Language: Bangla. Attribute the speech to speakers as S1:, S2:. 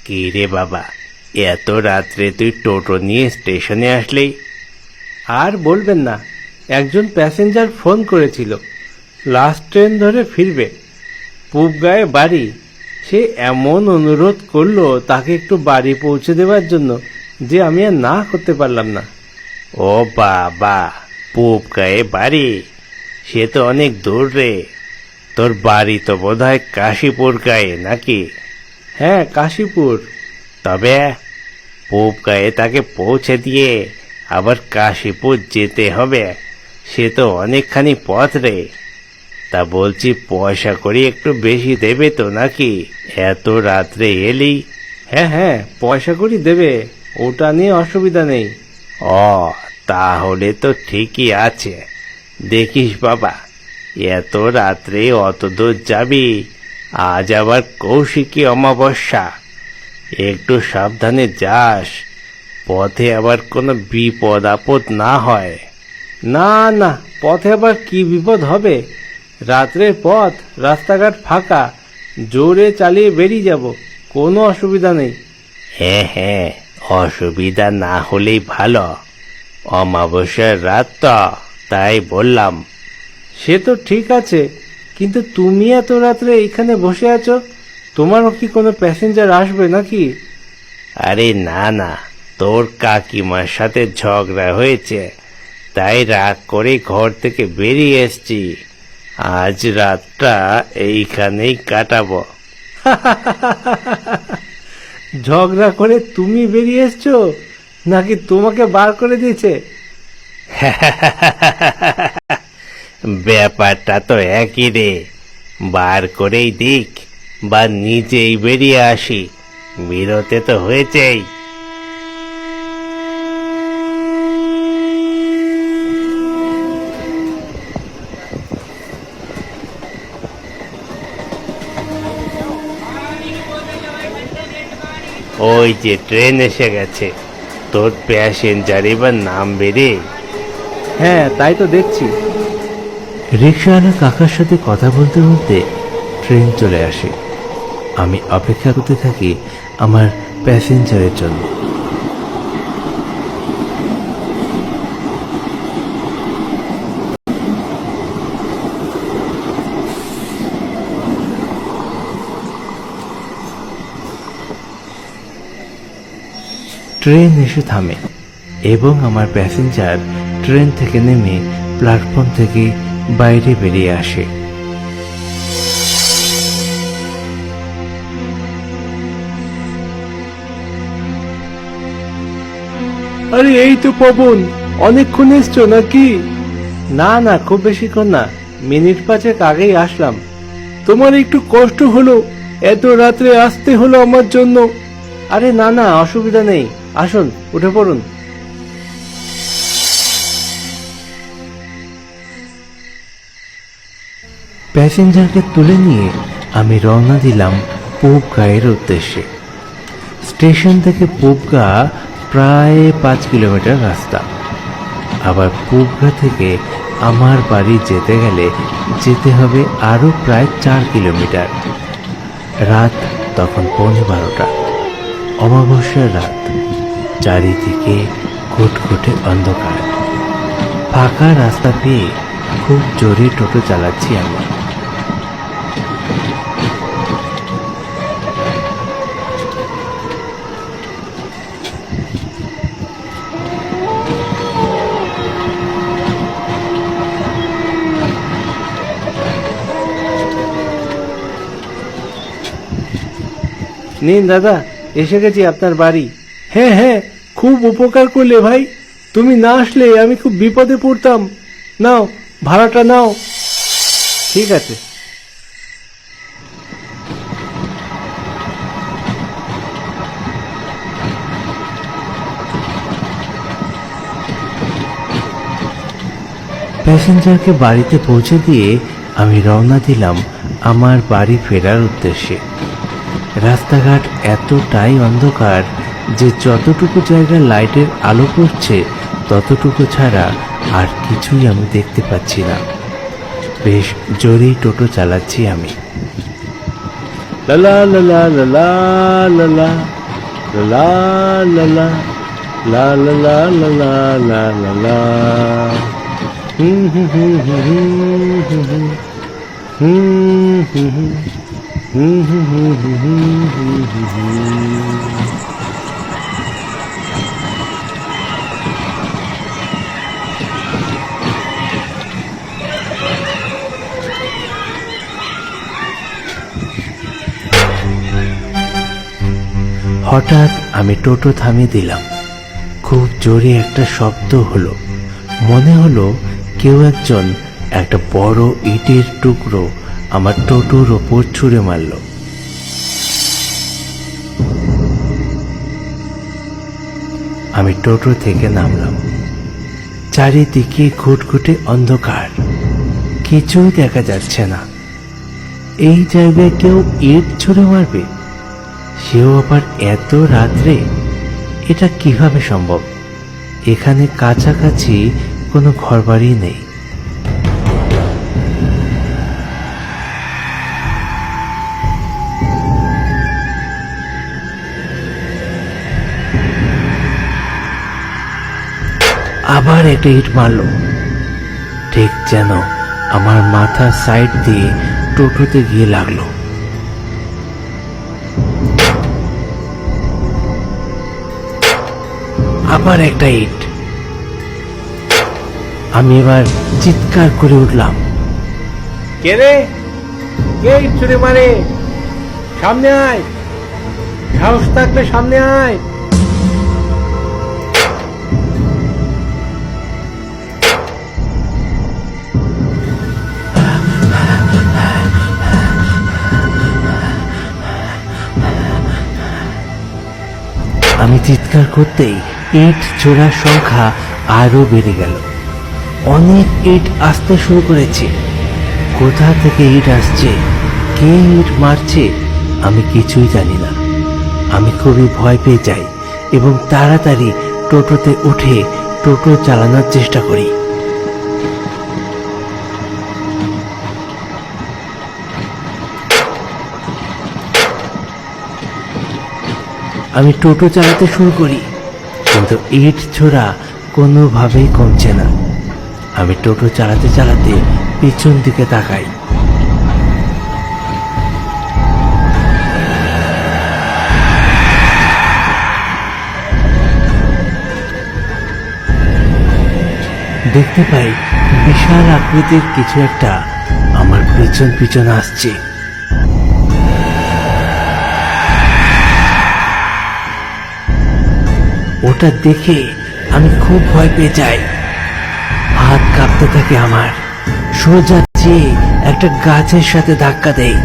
S1: কি রে বাবা, এত রাত্রে তুই টোটো নিয়ে স্টেশনে আসলি?
S2: আর বলবেন না, একজন প্যাসেঞ্জার ফোন করেছিল লাস্ট ট্রেন ধরে ফিরবে, পুবগাঁয়ে বাড়ি। সে এমন অনুরোধ করলো তাকে একটু বাড়ি পৌঁছে দেওয়ার জন্য যে আমি আর না করতে পারলাম না।
S1: ও বাবা, পুবগাঁয়ে বাড়ি? সে তো অনেক দূর রে। তোর বাড়ি তো বোধহয় কাশীপুর গায়ে নাকি?
S2: হ্যাঁ, কাশীপুর।
S1: তবে পুবগাঁয়ে তাকে পৌঁছে দিয়ে আবার কাশীপুর যেতে হবে, সে তো অনেকখানি পথ রে। তা বলছি, পয়সা করি একটু বেশি দেবে তো নাকি, এত রাত্রে এলি?
S2: হ্যাঁ হ্যাঁ, পয়সা করি দেবে, ওটা নিয়ে অসুবিধা নেই।
S1: ও, তাহলে তো ঠিকই আছে। দেখিস বাবা, এত রাত্রে অত দূর যাবি, আজ আবার কৌশিকী অমাবস্যা, একটু সাবধানে যাস, পথে আবার কোনো বিপদ আপদ না হয়।
S2: না না, পথে আবার কি বিপদ হবে? রাত্রের পথ, রাস্তাঘাট ফাঁকা, জোরে চালিয়ে বেরিয়ে যাব, কোনো অসুবিধা নেই।
S1: হ্যাঁ হ্যাঁ, অসুবিধা না হলেই ভালো। অমাবস্যার রাত তো, তাই বললাম।
S2: সে তো ঠিক আছে, কিন্তু তুমি এত রাত্রে এখানে বসে আছো, তোমারও কি কোনো প্যাসেঞ্জার আসবে নাকি?
S1: আরে না না, তোর কাকিমার সাথে ঝগড়া হয়েছে, তাই রাগ করে ঘর থেকে বেরিয়ে এসছি। আজ রাতটা এইখানেই কাটাবো।
S2: ঝগড়া করে তুমি বেরিয়ে এসছো নাকি তোমাকে বার করে দিয়েছে?
S1: ব্যাপারটা তো একই রে, বার করেই দিক বা নিজেই বেরিয়ে আসি, বেরোতে তো হয়েছেই। ওই যে ট্রেন এসে গেছে, তোর প্যাসেঞ্জার এবার নামবে রে।
S2: হ্যাঁ, তাই তো দেখছি।
S3: রিকশাওয়ালা কাকার সাথে কথা বলতে বলতে ট্রেন চলে আসে। আমি অপেক্ষা করতে থাকি আমার প্যাসেঞ্জারের জন্য। ট্রেন এসে থামে এবং আমার প্যাসেঞ্জার ট্রেন থেকে নেমে প্ল্যাটফর্ম থেকে বাইরে বেরিয়ে আসে।
S2: আরে এই তো পবন, অনেকক্ষণ এসছো নাকি? না না, খুব বেশিক্ষণ না, মিনিট 5 আগেই আসলাম। তোমার একটু কষ্ট হলো, এত রাত্রে আসতে হলো আমার জন্য। আরে না না, অসুবিধা নেই, আসুন, উঠে পড়ুন।
S3: প্যাসেঞ্জারকে তুলে নিয়ে আমি রওনা দিলাম পুবগাঁয়ের উদ্দেশ্যে। স্টেশন থেকে পুবগাঁ প্রায় 5 কিলোমিটার রাস্তা। আবার পুবগাঁ থেকে আমার বাড়ি যেতে গেলে যেতে হবে আরো প্রায় 4 কিলোমিটার। রাত তখন 12:15, অমাবস্যার রাত। চারিদিকে ঘুটঘুটে অন্ধকার। ফাঁকা রাস্তা পেয়ে খুব জোরে টোটো চালাচ্ছি আমি।
S2: নিন দাদা, এসে গেছি আপনার বাড়ি। হ্যাঁ হ্যাঁ, খুব উপকার করলে ভাই, তুমি না আসলে আমি খুব বিপদে পড়তাম। নাও, ভাড়াটা নাও। ঠিক আছে।
S3: প্যাসেঞ্জারকে বাড়িতে পৌঁছে দিয়ে আমি রওনা দিলাম আমার বাড়ি ফেরার উদ্দেশ্যে। রাস্তাঘাট এতটাই অন্ধকার যে যতটুকু জায়গায় লাইটের আলো পড়ছে ততটুকু ছাড়া আর কিছুই আমি দেখতে পাচ্ছি না। বেশ জোরেই টোটো চালাচ্ছি আমি।
S2: লালা লালা লালা লালা। লা লা লা লা লা লা লা লা লা লা লা হুম হুম হুম হুম হুম হুম হুম হুম হুম হুম হুম হুম।
S3: হঠাৎ আমি টোটো থামিয়ে দিলাম। খুব জোরে একটা শব্দ হলো। মনে হলো কেউ একজন একটা বড় ইটের টুকরো আমার টোটোর ওপর ছুঁড়ে মারল। আমি টোটো থেকে নামলাম। চারিদিকে ঘুটঘুটে অন্ধকার, কিছুই দেখা যাচ্ছে না। এই জায়গায় কেউ ইট ছুঁড়ে মারবে, সেও আবার এত রাত্রে? এটা কিভাবে সম্ভব? এখানে কাছাকাছি কোনো ঘরবাড়ি নেই। আবার একটা ইট মারল, ঠিক যেন আমার মাথার সাইড দিয়ে টোটোতে গিয়ে লাগলো। আবার একটা ইট। আমি এবার চিৎকার করে উঠলাম,
S2: কে রে? কে ইট ছুঁড়ে মারে? সামনে আয়, সাহস থাকলে সামনে আয়।
S3: আমি চিৎকার করতেই ইট ছোড়ার সংখ্যা আরো বেড়ে গেল। অনেক ইট আসতে শুরু করেছে। কোথা থেকে ইট আসছে, কে ইট মারছে, আমি কিছুই জানি না। আমি খুবই ভয় পেয়ে যাই এবং তাড়াতাড়ি টোটোতে উঠে টোটো চালানোর চেষ্টা করি। আমি টোটো চালাতে শুরু করি, কিন্তু ইট ছোড়া কোনোভাবেই কমছে না। আমি টোটো চালাতে চালাতে পিছন দিকে তাকাই। দেখতে পাই বিশাল আকৃতির কিছু একটা আমার পিছন পিছন আসছে। ওটা দেখে আমি খুব ভয় পেয়ে যাই। হাত কাঁপতে থাকে আমার। সোজা যেয়ে একটা গাছের সাথে ধাক্কা দেয়।